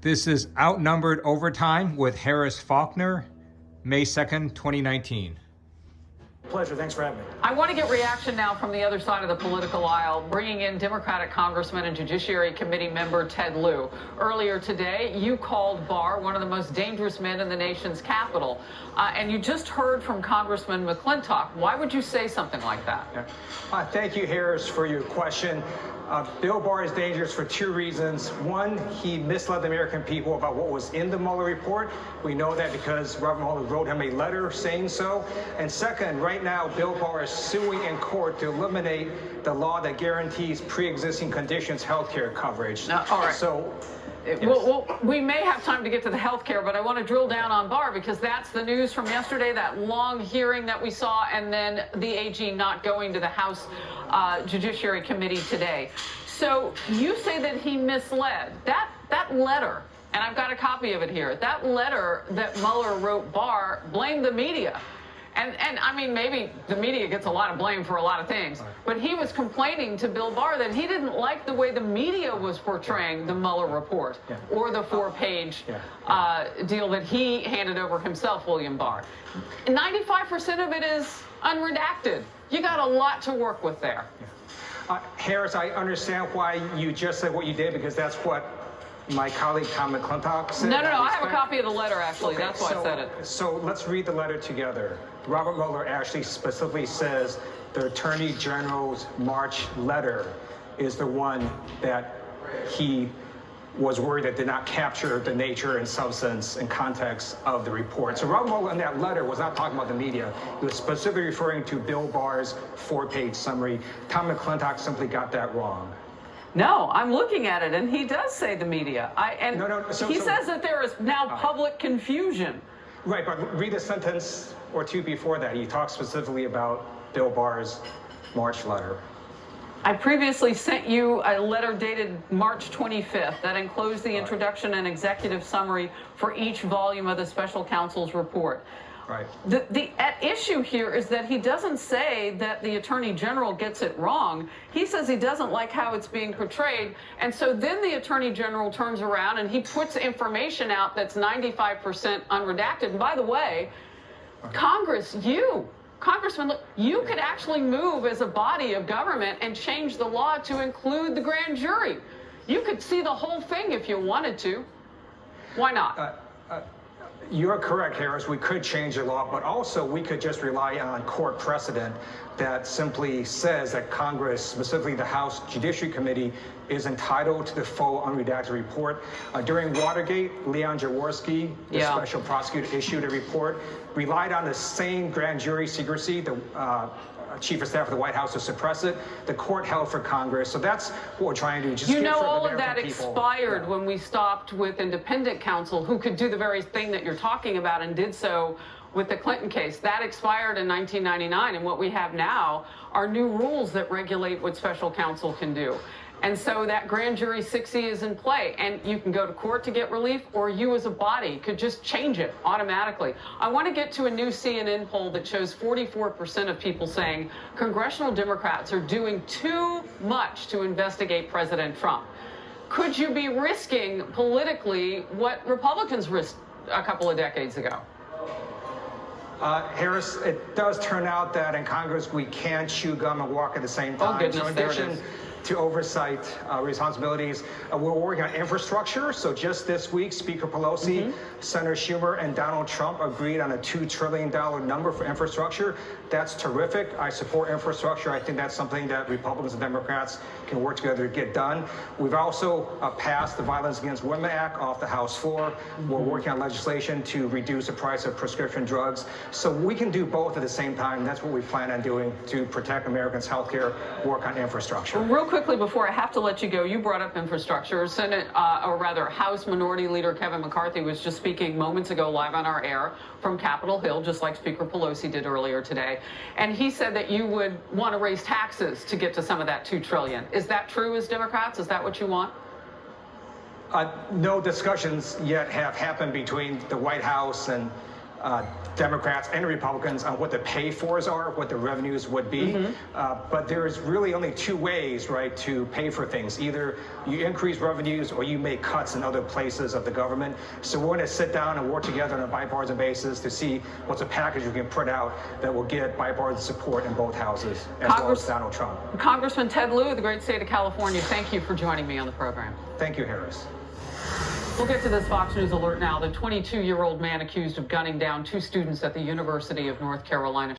This is Outnumbered Overtime with Harris Faulkner, May 2nd, 2019. Pleasure. Thanks for having me. I want to get reaction now from the other side of the political aisle, bringing in Democratic Congressman and Judiciary Committee member Ted Lieu. Earlier today, you called Barr one of the most dangerous men in the nation's capital. And you just heard from Congressman McClintock. Why would you say something like that? Thank you, Harris, for your question. Bill Barr is dangerous for two reasons. One, he misled the American people about what was in the Mueller report. We know that because Robert Mueller wrote him a letter saying so. And second, right now, Bill Barr is suing in court to eliminate the law that guarantees pre-existing conditions health care coverage. No, all right. So, yes. Well, we may have time to get to the health care, but I want to drill down on Barr because that's the news from yesterday, that long hearing that we saw, and then the AG not going to the House Judiciary Committee today. So you say that he misled. That letter, and I've got a copy of it here, that letter that Mueller wrote Barr blamed the media. And I mean, maybe the media gets a lot of blame for a lot of things, but he was complaining to Bill Barr that he didn't like the way the media was portraying the Mueller report or the four-page deal that he handed over himself, William Barr. 95% of it is unredacted. You got a lot to work with there. Harris, I understand why you just said what you did, because that's what my colleague Tom McClintock said. No, I have a copy of the letter, actually. Okay, that's why I said it. So let's read the letter together. Robert Mueller actually specifically says the Attorney General's March letter is the one that he was worried that did not capture the nature and substance and context of the report. So Robert Mueller in that letter was not talking about the media. He was specifically referring to Bill Barr's four-page summary. Tom McClintock simply got that wrong. No, I'm looking at it, and he does say the media. He says that there is now public confusion. Right, but read a sentence or two before that. He talks specifically about Bill Barr's March letter. I previously sent you a letter dated March 25th that enclosed the introduction and executive summary for each volume of the special counsel's report. Right. The at issue here is that he doesn't say that the Attorney General gets it wrong. He says he doesn't like how it's being portrayed. And so then the Attorney General turns around and he puts information out that's 95% unredacted. And by the way, Congressman, look, you could actually move as a body of government and change the law to include the grand jury. You could see the whole thing if you wanted to. Why not? You're correct, Harris. We could change the law, but also we could just rely on court precedent that simply says that Congress, specifically the House Judiciary Committee, is entitled to the full unredacted report. During Watergate, Leon Jaworski, the special prosecutor, issued a report, relied on the same grand jury secrecy, the Chief of Staff of the White House, to suppress it. The court held for Congress. So that's what we're trying to do. Just all of that expired when we stopped with independent counsel who could do the very thing that you're talking about and did so with the Clinton case. That expired in 1999, and what we have now are new rules that regulate what special counsel can do. And so that grand jury 60 is in play, and you can go to court to get relief, or you as a body could just change it automatically. I want to get to a new CNN poll that shows 44% of people saying congressional Democrats are doing too much to investigate President Trump. Could you be risking politically what Republicans risked a couple of decades ago? Harris, it does turn out that in Congress we can chew gum and walk at the same time. Oh, goodness, so in there addition it is. To oversight responsibilities, we're working on infrastructure. So just this week, Speaker Pelosi, Senator Schumer, and Donald Trump agreed on a $2 trillion number for infrastructure. That's terrific. I support infrastructure. I think that's something that Republicans and Democrats can work together to get done. We've also passed the Violence Against Women Act off the House floor. We're working on legislation to reduce the price of prescription drugs. So we can do both at the same time. That's what we plan on doing to protect Americans' health care, work on infrastructure. Real quickly before I have to let you go, you brought up infrastructure. House Minority Leader Kevin McCarthy was just speaking moments ago live on our air from Capitol Hill, just like Speaker Pelosi did earlier today. And he said that you would want to raise taxes to get to some of that $2 trillion. Is that true as Democrats? Is that what you want? No discussions yet have happened between the White House and Democrats and Republicans on what the pay-fors are, what the revenues would be. But there's really only two ways, right, to pay for things. Either you increase revenues or you make cuts in other places of the government. So we're going to sit down and work together on a bipartisan basis to see what's a package we can put out that will get bipartisan support in both houses, as well as Donald Trump. Congressman Ted Lieu of the great state of California, thank you for joining me on the program. Thank you, Harris. We'll get to this Fox News alert now. The 22-year-old man accused of gunning down two students at the University of North Carolina